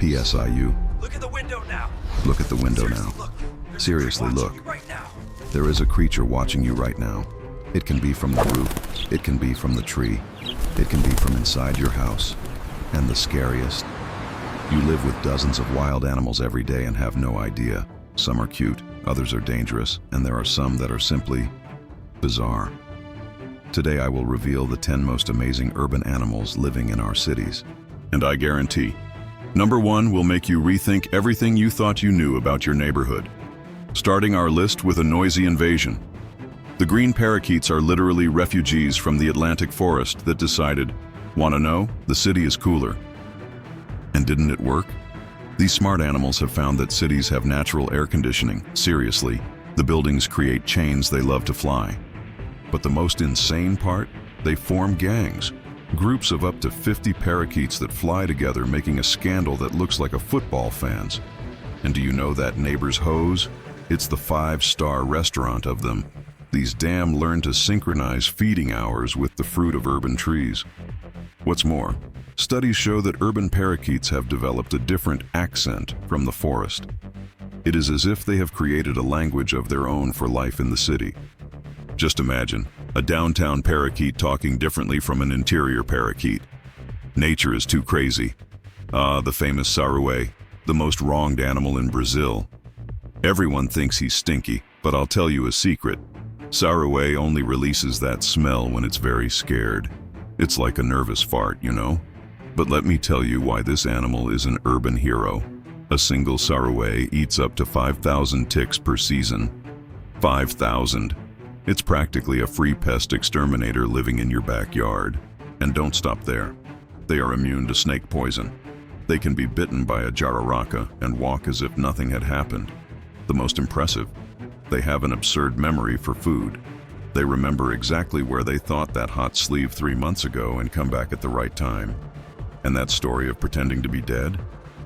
PSIU. Look at the window now. Look at the window now. Seriously, look. There is a creature watching you right now. It can be from the roof. It can be from the tree. It can be from inside your house. And the scariest, you live with dozens of wild animals every day and have no idea. Some are cute, others are dangerous, and there are some that are simply bizarre. Today I will reveal the 10 most amazing urban animals living in our cities. And I guarantee, number 1 will make you rethink everything you thought you knew about your neighborhood. Starting our list with a noisy invasion. The green parakeets are literally refugees from the Atlantic forest that decided, wanna know, the city is cooler. And didn't it work? These smart animals have found that cities have natural air conditioning. Seriously, the buildings create chains they love to fly. But the most insane part? They form gangs. Groups of up to 50 parakeets that fly together, making a scandal that looks like a football fan's. And do you know that neighbor's hose? It's the 5-star restaurant of them. These damn learn to synchronize feeding hours with the fruit of urban trees. What's more, studies show that urban parakeets have developed a different accent from the forest. It is as if they have created a language of their own for life in the city. Just imagine, a downtown parakeet talking differently from an interior parakeet. Nature is too crazy. The famous saruê, the most wronged animal in Brazil. Everyone thinks he's stinky, but I'll tell you a secret. Saruê only releases that smell when it's very scared. It's like a nervous fart, you know? But let me tell you why this animal is an urban hero. A single saruê eats up to 5,000 ticks per season. 5,000. It's practically a free pest exterminator living in your backyard. And don't stop there. They are immune to snake poison. They can be bitten by a jararaca and walk as if nothing had happened. The most impressive, they have an absurd memory for food. They remember exactly where they thought that hot sleeve 3 months ago and come back at the right time. And that story of pretending to be dead?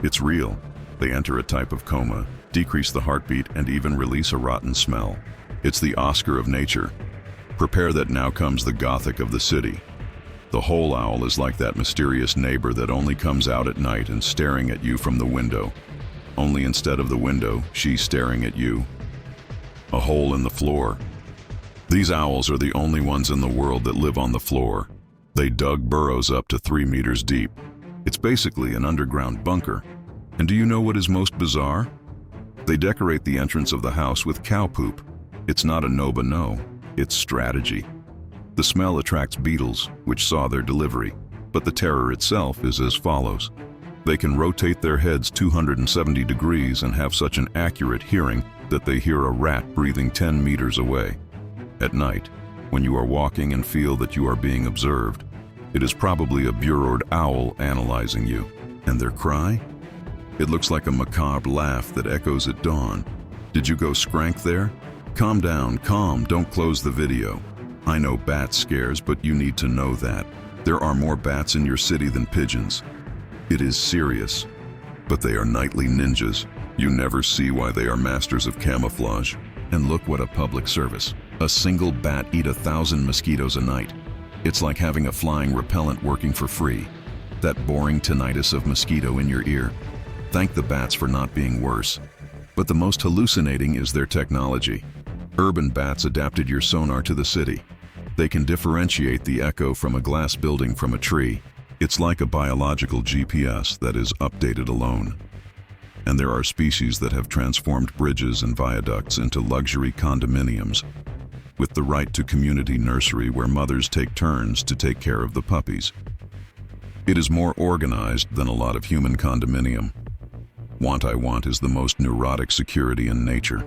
It's real. They enter a type of coma, decrease the heartbeat, and even release a rotten smell. It's the Oscar of nature. Prepare that now comes the Gothic of the city. The whole owl is like that mysterious neighbor that only comes out at night and staring at you from the window. Only instead of the window, she's staring at you. A hole in the floor. These owls are the only ones in the world that live on the floor. They dug burrows up to 3 meters deep. It's basically an underground bunker. And do you know what is most bizarre? They decorate the entrance of the house with cow poop. It's not a no, it's strategy. The smell attracts beetles, which saw their delivery, but the terror itself is as follows. They can rotate their heads 270 degrees and have such an accurate hearing that they hear a rat breathing 10 meters away. At night, when you are walking and feel that you are being observed, it is probably a burrowed owl analyzing you. And their cry? It looks like a macabre laugh that echoes at dawn. Did you go skrank there? Calm down, calm, don't close the video. I know bat scares, but you need to know that. There are more bats in your city than pigeons. It is serious. But they are nightly ninjas. You never see why they are masters of camouflage. And look what a public service. A single bat eats 1,000 mosquitoes a night. It's like having a flying repellent working for free. That boring tinnitus of mosquito in your ear. Thank the bats for not being worse. But the most hallucinating is their technology. Urban bats adapted your sonar to the city. They can differentiate the echo from a glass building from a tree. It's like a biological GPS that is updated alone. And there are species that have transformed bridges and viaducts into luxury condominiums, with the right to community nursery where mothers take turns to take care of the puppies. It is more organized than a lot of human condominium. Want I Want is the most neurotic security in nature.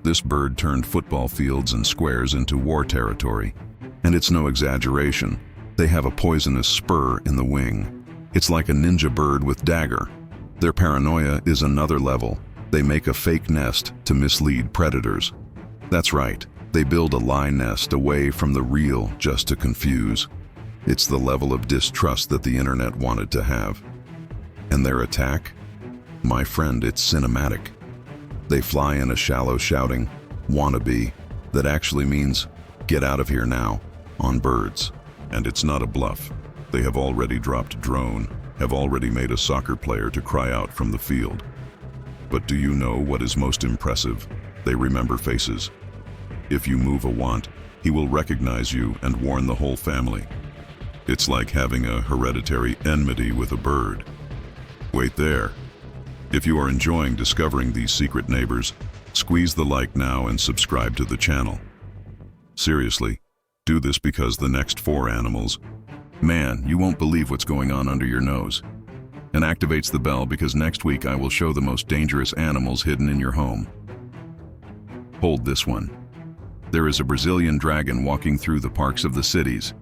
This bird turned football fields and squares into war territory. And it's no exaggeration. They have a poisonous spur in the wing. It's like a ninja bird with dagger. Their paranoia is another level. They make a fake nest to mislead predators. That's right, they build a lie nest away from the real just to confuse. It's the level of distrust that the internet wanted to have. And their attack? My friend, it's cinematic. They fly in a shallow shouting, "Wannabe," that actually means, "Get out of here now," on birds. And it's not a bluff. They have already dropped drone, have already made a soccer player to cry out from the field. But do you know what is most impressive? They remember faces. If you move a want, he will recognize you and warn the whole family. It's like having a hereditary enmity with a bird. Wait there. If you are enjoying discovering these secret neighbors, squeeze the like now and subscribe to the channel. Seriously, do this because the next 4 animals, man, you won't believe what's going on under your nose. And activates the bell because next week I will show the most dangerous animals hidden in your home. Hold this one. There is a Brazilian dragon walking through the parks of the cities.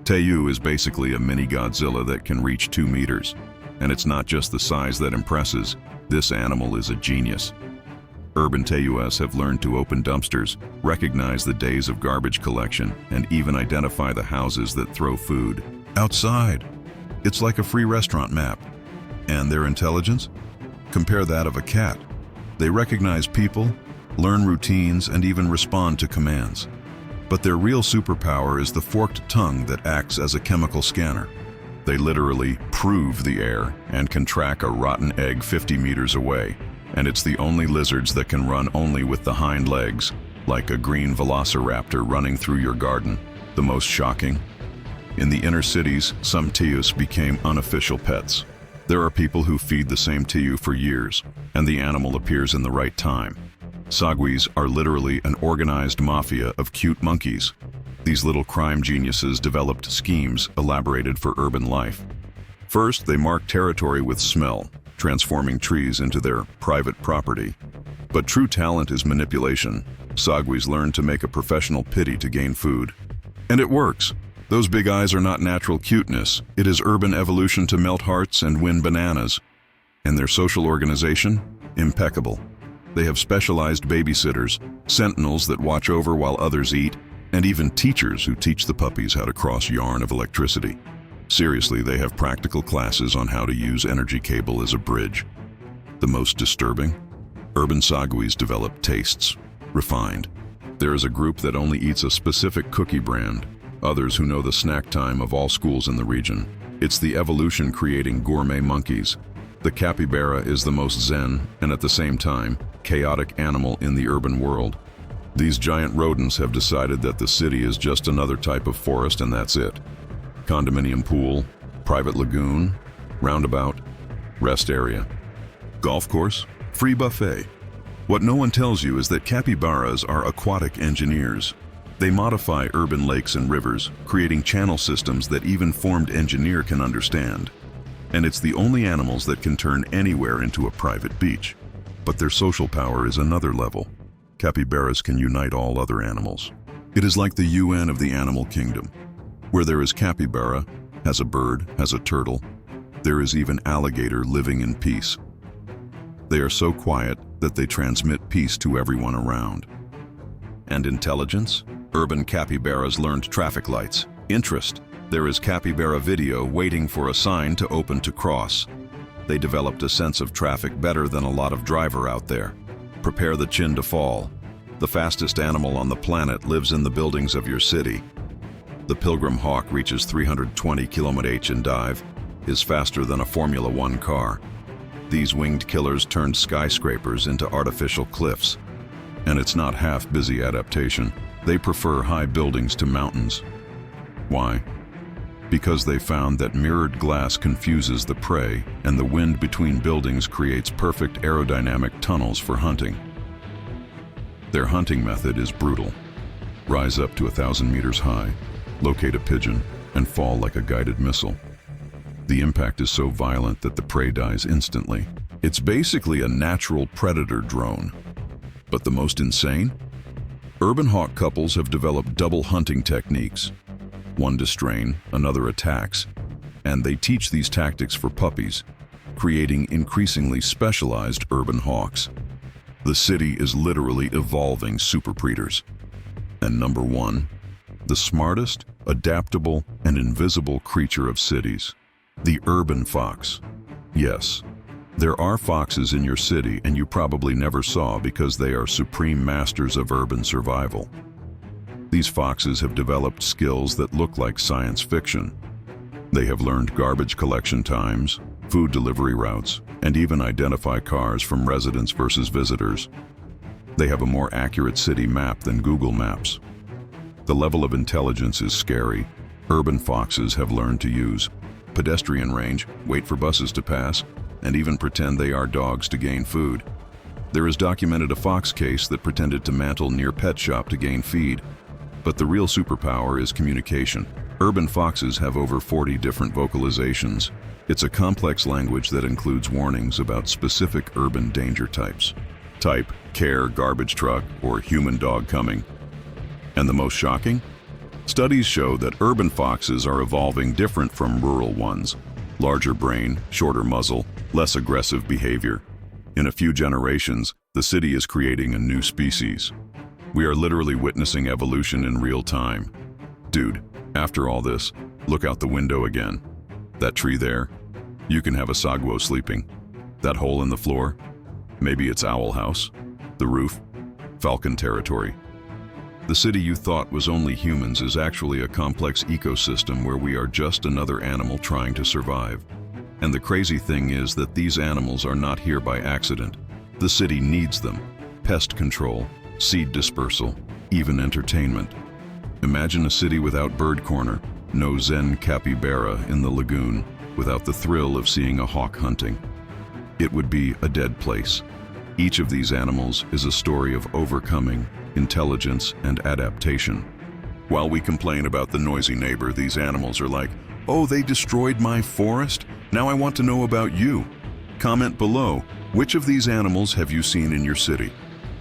Teiu is basically a mini Godzilla that can reach 2 meters. And it's not just the size that impresses, this animal is a genius. Urban Teius have learned to open dumpsters, recognize the days of garbage collection, and even identify the houses that throw food outside. It's like a free restaurant map. And their intelligence? Compare that of a cat. They recognize people, learn routines, and even respond to commands. But their real superpower is the forked tongue that acts as a chemical scanner. They literally prove the air and can track a rotten egg 50 meters away. And it's the only lizards that can run only with the hind legs, like a green velociraptor running through your garden. The most shocking? In the inner cities, some Teius became unofficial pets. There are people who feed the same Teiu for years, and the animal appears in the right time. Saguis are literally an organized mafia of cute monkeys. These little crime geniuses developed schemes elaborated for urban life. First, they mark territory with smell, transforming trees into their private property. But true talent is manipulation. Saguis learn to make a professional pity to gain food. And it works. Those big eyes are not natural cuteness. It is urban evolution to melt hearts and win bananas. And their social organization? Impeccable. They have specialized babysitters, sentinels that watch over while others eat, and even teachers who teach the puppies how to cross yarn of electricity. Seriously, they have practical classes on how to use energy cable as a bridge. The most disturbing? Urban Saguis develop tastes, refined. There is a group that only eats a specific cookie brand, others who know the snack time of all schools in the region. It's the evolution creating gourmet monkeys. The capybara is the most zen and at the same time, chaotic animal in the urban world. These giant rodents have decided that the city is just another type of forest and that's it. Condominium pool, private lagoon, roundabout, rest area, golf course, free buffet. What no one tells you is that capybaras are aquatic engineers. They modify urban lakes and rivers, creating channel systems that even formed engineer can understand. And it's the only animals that can turn anywhere into a private beach. But their social power is another level. Capybaras can unite all other animals. It is like the UN of the animal kingdom. Where there is capybara, has a bird, has a turtle, there is even alligator living in peace. They are so quiet that they transmit peace to everyone around. And intelligence? Urban capybaras learned traffic lights. Interest? There is capybara video waiting for a sign to open to cross. They developed a sense of traffic better than a lot of driver out there. Prepare the chin to fall. The fastest animal on the planet lives in the buildings of your city. The pilgrim hawk reaches 320 km/h in dive, is faster than a Formula One car. These winged killers turned skyscrapers into artificial cliffs. And it's not half busy adaptation. They prefer high buildings to mountains. Why? Because they found that mirrored glass confuses the prey and the wind between buildings creates perfect aerodynamic tunnels for hunting. Their hunting method is brutal. Rise up to 1,000 meters high, locate a pigeon, and fall like a guided missile. The impact is so violent that the prey dies instantly. It's basically a natural predator drone. But the most insane? Urban hawk couples have developed double hunting techniques. One distrain, another attacks, and they teach these tactics for puppies, creating increasingly specialized urban hawks. The city is literally evolving super predators. And number 1, the smartest, adaptable, and invisible creature of cities, the urban fox. Yes, there are foxes in your city and you probably never saw because they are supreme masters of urban survival. These foxes have developed skills that look like science fiction. They have learned garbage collection times, food delivery routes, and even identify cars from residents versus visitors. They have a more accurate city map than Google Maps. The level of intelligence is scary. Urban foxes have learned to use pedestrian range, wait for buses to pass, and even pretend they are dogs to gain food. There is documented a fox case that pretended to mantle near pet shop to gain feed. But the real superpower is communication. Urban foxes have over 40 different vocalizations. It's a complex language that includes warnings about specific urban danger types. Type, care, garbage truck, or human dog coming. And the most shocking? Studies show that urban foxes are evolving different from rural ones. Larger brain, shorter muzzle, less aggressive behavior. In a few generations, the city is creating a new species. We are literally witnessing evolution in real time. Dude, after all this, look out the window again. That tree there? You can have a saguaro sleeping. That hole in the floor? Maybe it's owl house. The roof? Falcon territory. The city you thought was only humans is actually a complex ecosystem where we are just another animal trying to survive. And the crazy thing is that these animals are not here by accident. The city needs them. Pest control, seed dispersal, even entertainment. Imagine a city without Bird Corner, no Zen capybara in the lagoon, without the thrill of seeing a hawk hunting. It would be a dead place. Each of these animals is a story of overcoming, intelligence, and adaptation. While we complain about the noisy neighbor, these animals are like, "Oh, they destroyed my forest? Now I want to know about you." Comment below, which of these animals have you seen in your city?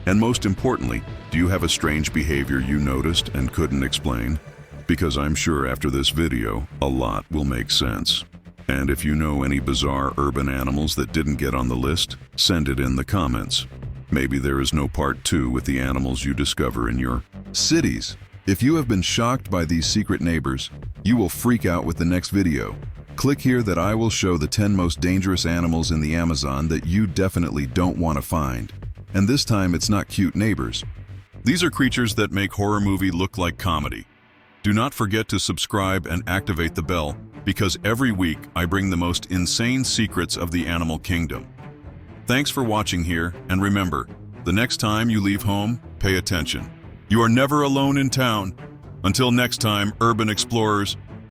And most importantly, do you have a strange behavior you noticed and couldn't explain? Because I'm sure after this video, a lot will make sense. And if you know any bizarre urban animals that didn't get on the list, send it in the comments. Maybe there is no part 2 with the animals you discover in your cities. If you have been shocked by these secret neighbors, you will freak out with the next video. Click here that I will show the 10 most dangerous animals in the Amazon that you definitely don't want to find. And this time it's not cute neighbors. These are creatures that make horror movie look like comedy. Do not forget to subscribe and activate the bell, because every week I bring the most insane secrets of the animal kingdom. Thanks for watching here, and remember, the next time you leave home, pay attention. You are never alone in town. Until next time, urban explorers,